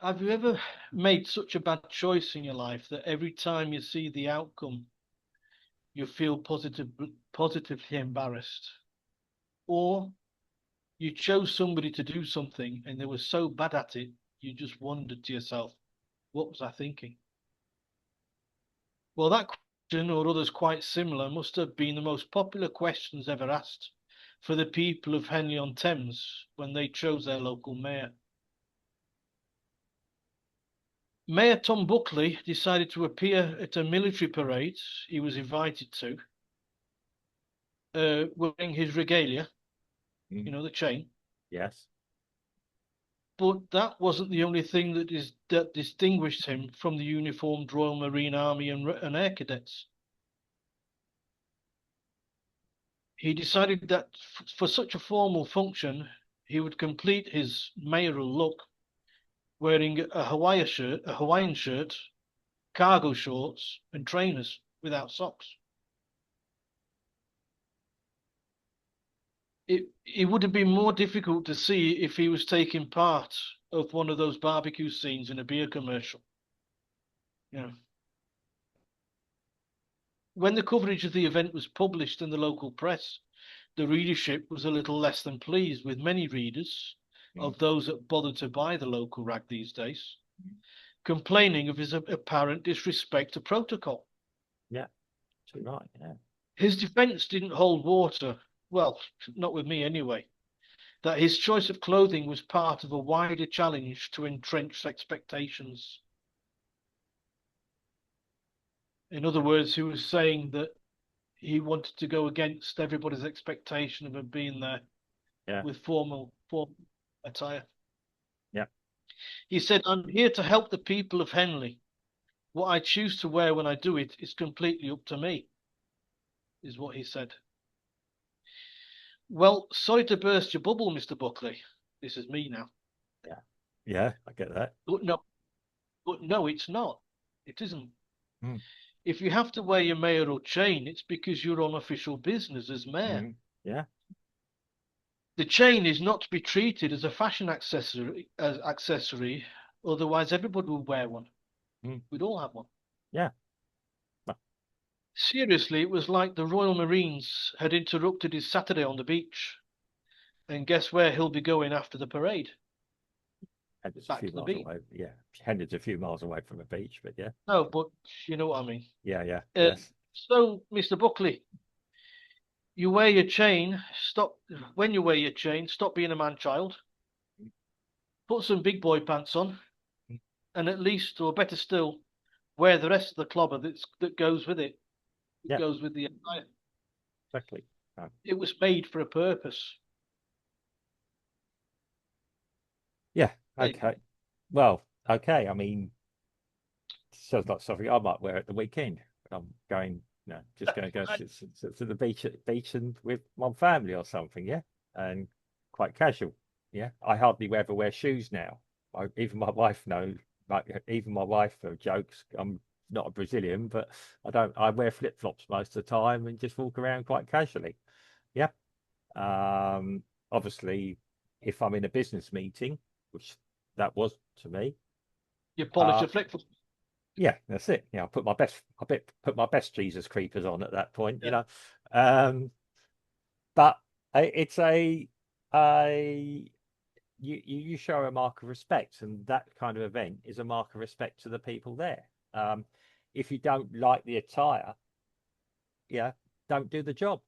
Have you ever made such a bad choice in your life that every time you see the outcome, you feel positively embarrassed? Or you chose somebody to do something and they were so bad at it, you just wondered to yourself, what was I thinking? Well, that question, or others quite similar, must have been the most popular questions ever asked for the people of Henley on Thames when they chose their local mayor. Mayor Tom Buckley decided to appear at a military parade he was invited to, wearing his regalia, Mm. the chain. Yes. But that wasn't the only thing that distinguished him from the uniformed Royal Marine Army and Air Cadets. He decided that for such a formal function, he would complete his mayoral look wearing a Hawaiian shirt, cargo shorts, and trainers without socks. It would have been more difficult to see if he was taking part of one of those barbecue scenes in a beer commercial. You know, when the coverage of the event was published in the local press, the readership was a little less than pleased, with many readers, Mm. of those that bothered to buy the local rag these days, complaining of his apparent disrespect to protocol. Yeah. Too right. Yeah. His defense didn't hold water. Well, not with me anyway. That his choice of clothing was part of a wider challenge to entrenched expectations. In other words, he was saying that he wanted to go against everybody's expectation of him being there Yeah. with formal attire. Yeah. He said, I'm here to help the people of Henley. What I choose to wear when I do it is completely up to me, is what he said. Well, sorry to burst your bubble, Mr. Buckley. This is me now. Yeah. Yeah. I get that. But no, it's not. It isn't. Mm. If you have to wear your mayoral chain, it's because you're on official business as mayor. Mm. Yeah. The chain is not to be treated as a fashion accessory, otherwise everybody would wear one. Mm. We'd all have one. Yeah. Well, Seriously, it was like the Royal Marines had interrupted his Saturday on the beach. And guess where he'll be going after the parade? Hender's a Back few to the miles beach. away. Yeah. Hender's a few miles away from the beach, but yeah. No, but you know what I mean. Yeah. Yeah. Uh, Yes. so, Mr. Buckley, you wear your chain. Stop when you wear your chain. Stop being a man child. Put some big boy pants on, Mm. and at least, or better still, wear the rest of the clobber that goes with it. That Yeah. goes with the attire. Exactly. It was made for a purpose. Yeah. There you Okay. Well, okay. I mean, sounds like something I might wear at the weekend. I'm going, just going to go go. to the beach and with my family or something. Yeah, and quite casual. Yeah, I hardly ever wear shoes now. Even my wife knows. Like even my wife jokes. I'm not a Brazilian, but I don't. I wear flip flops most of the time and just walk around quite casually. Yeah. Obviously, if I'm in a business meeting, which that was to me. You polish Uh, your flip flops. yeah, that's it. Yeah, put my best Jesus creepers on at that point, Yeah. Um, but it's a you show a mark of respect, and that kind of event is a mark of respect to the people there. If you don't like the attire, yeah, don't do the job.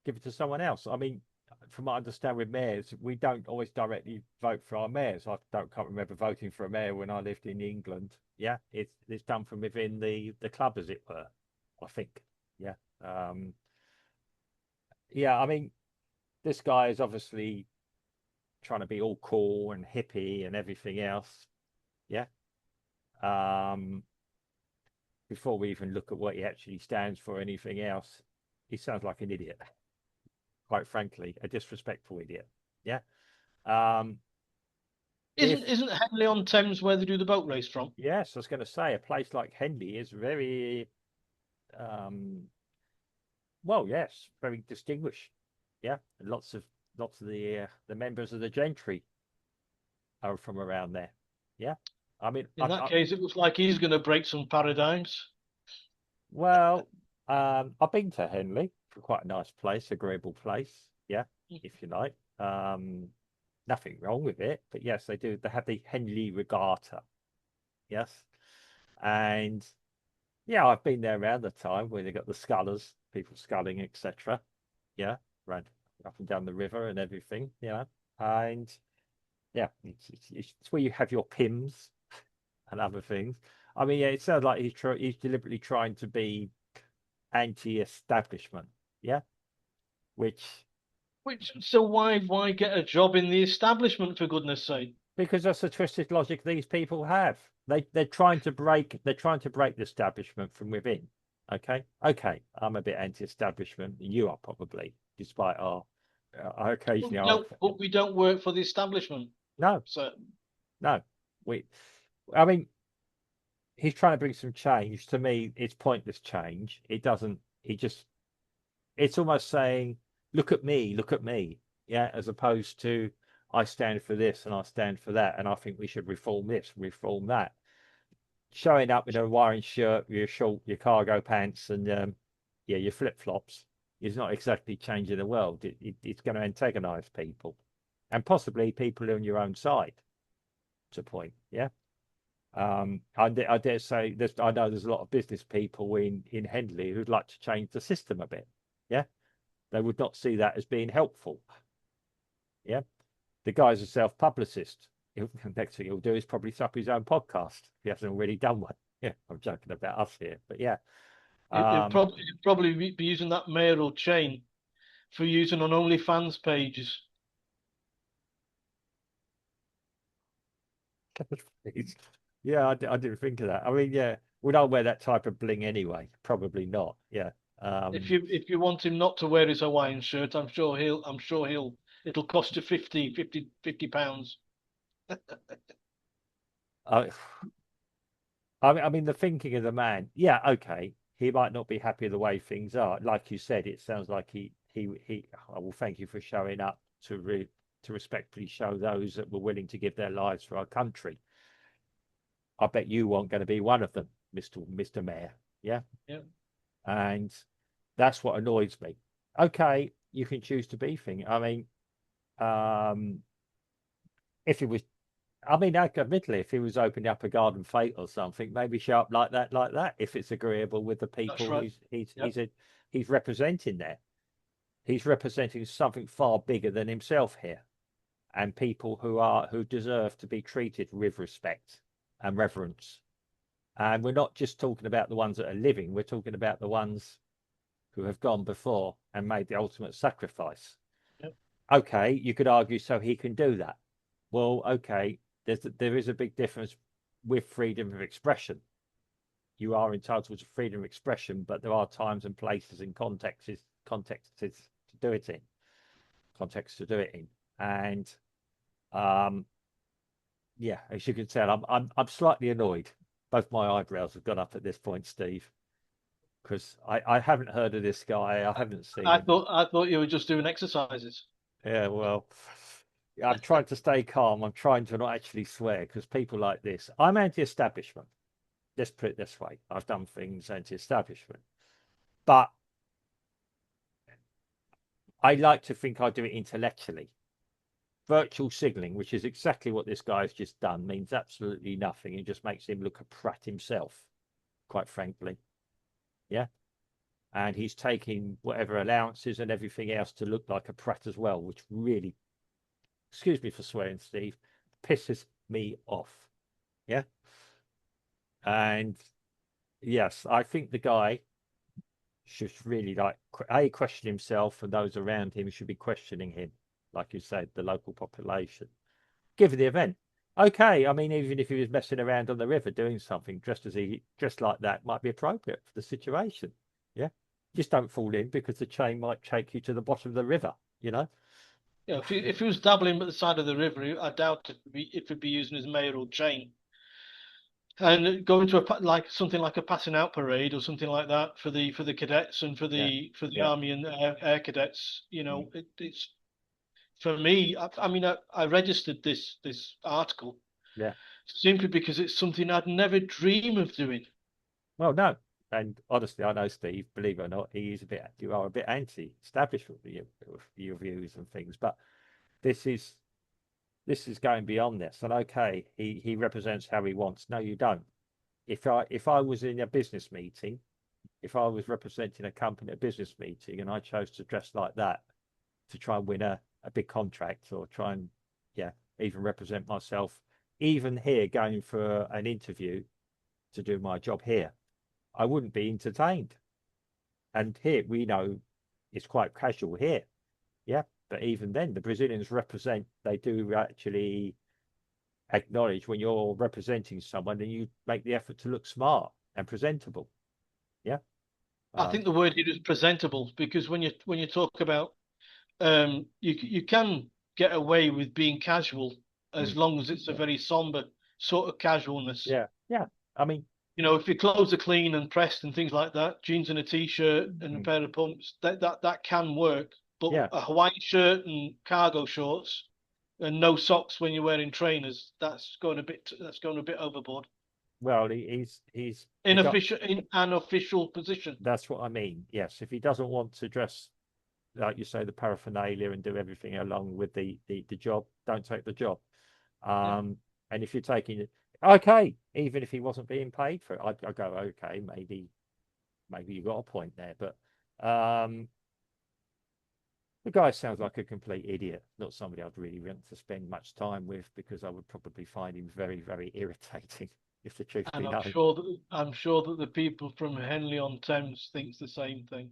Give it to someone else. I mean, from what I understand with mayors, we don't always directly vote for our mayors. Can't remember voting for a mayor when I lived in England. Yeah, it's done from within the club, as it were. I think. Yeah. Yeah. I mean, this guy is obviously trying to be all cool and hippie and everything else. Yeah. Um, Before we even look at what he actually stands for, or anything else, he sounds like an idiot. Quite frankly, a disrespectful idiot. Yeah. Um, Isn't if isn't Henley on Thames where they do the boat race from? Yes, I was going to say a place like Henley is very, um, well, yes, very distinguished. Yeah, and lots of the members of the gentry are from around there. Yeah, I mean, In that case, it looks like he's going to break some paradigms. well, I've been to Henley, quite a nice place, agreeable place. Yeah, if you like. Nothing wrong with it, but yes, they do. They have the Henley Regatta. Yes, and yeah, I've been there around the time where they got the scullers, people sculling, etc. Yeah, right up and down the river and everything. And yeah, it's where you have your pims and other things. I mean, yeah, it sounds like he's deliberately trying to be anti-establishment. Yeah, which So why get a job in the establishment, for goodness sake? because that's the twisted logic these people have. They're trying to break the establishment from within. Okay, I'm a bit anti-establishment. You are probably, despite our But occasionally we our don't work for the establishment. no, So no. We, I mean, he's trying to bring some change. To me, it's pointless change. It doesn't. He just. It's almost saying, "Look at me, look at me." Yeah, as opposed to, "I stand for this and I stand for that, and I think we should reform this, reform that." Showing up in a Hawaiian shirt, your cargo pants, and yeah, your flip flops is not exactly changing the world. It's going to antagonize people, and possibly people on your own side. To point, yeah. I dare say I know there's a lot of business people in Henley who'd like to change the system a bit. Yeah, they would not see that as being helpful. Yeah, the guy's a self-publicist. Next thing he'll do is probably set up his own podcast if he hasn't already done one. Yeah, I'm joking about us here, but yeah. Um, you'd probably be using that mayoral chain for using on OnlyFans pages. yeah, I didn't think of that. I mean, yeah, would I wear that type of bling anyway? Probably not. Yeah. If you want him not to wear his Hawaiian shirt, I'm sure he'll it'll cost you 50 pounds. I, I mean, the thinking of the man. Yeah, okay. He might not be happy the way things are. Like you said, it sounds like he. I will thank you for showing up to respectfully show those that were willing to give their lives for our country. I bet you weren't going to be one of them, Mister Mayor. Yeah, Yeah. and that's what annoys me. Okay, you can choose to be thing. I mean, um, if it was, I mean, admittedly, if he was opening up a garden fete or something, maybe show up like that, like that. If it's agreeable with the That's people right. Yep. he's representing there, he's representing something far bigger than himself here, and people who deserve to be treated with respect and reverence. And we're not just talking about the ones that are living; we're talking about the ones who have gone before and made the ultimate sacrifice. Yep. Okay, you could argue so he can do that. Well, okay, there is a big difference with freedom of expression. You are entitled to freedom of expression, but there are times and places and contexts to do it in, context to do it in, and um, yeah, as you can tell, I'm slightly annoyed. Both my eyebrows have gone up at this point, Steve, because I haven't heard of this guy. I haven't seen him. I thought you were just doing exercises. Yeah, well, I'm trying to stay calm. I'm trying to not actually swear because people like this. I'm anti-establishment. Let's put it this way. I've done things anti-establishment, but I like to think I do it intellectually. Virtual signaling, which is exactly what this guy's just done, means absolutely nothing. It just makes him look a prat himself, quite frankly. Yeah. And he's taking whatever allowances and everything else to look like a prat as well, which really, excuse me for swearing, Steve, pisses me off. Yeah. And yes, I think the guy should really question himself, and those around him should be questioning him, like you said, the local population. Given the event. Okay, I mean, even if he was messing around on the river doing something dressed like that might be appropriate for the situation. Yeah. Just don't fall in because the chain might take you to the bottom of the river, you know? Yeah, if he was dabbling at the side of the river, I doubt it would be using his mayoral chain and going to like something like a passing out parade or something like that for the cadets and Yeah. for the Yeah. army and air cadets. You Mm. know, it's for me. I mean, I registered this article Yeah. simply because it's something I'd never dream of doing. Well, no. And honestly, I know Steve, believe it or not, you are a bit anti-establishment with your views and things. But this is this is going beyond this. And okay, he represents how he wants. No, you don't. If I was in a business meeting, if I was representing a company at a business meeting and I chose to dress like that to try and win a big contract or try and, yeah, even represent myself, even here going for an interview to do my job here, I wouldn't be entertained. And here we know it's quite casual here. Yeah. But even then, the Brazilians represent, they do actually acknowledge when you're representing someone and you make the effort to look smart and presentable. Yeah. I think Um, the word here is presentable because when you talk about you can get away with being casual as mm, long as it's a very somber sort of casualness. yeah. Yeah. I mean, If your clothes are clean and pressed and things like that, jeans and a t-shirt and a mm, pair of pumps, that can work. But yeah. a Hawaii shirt and cargo shorts and no socks when you're wearing trainers, that's going a bit overboard. Well, he's In the guy. official in an official position. That's what I mean. Yes. If he doesn't want to dress, like you say, the paraphernalia and do everything along with the job, don't take the job. Yeah. Um, and if you're taking it, okay, even if he wasn't being paid for it, I'd go, okay, maybe you got a point there. But the guy sounds like a complete idiot, not somebody I'd really want to spend much time with because I would probably find him very, very irritating, if the truth be And I'm known. sure that I'm sure that the people from Henley on Thames thinks the same thing.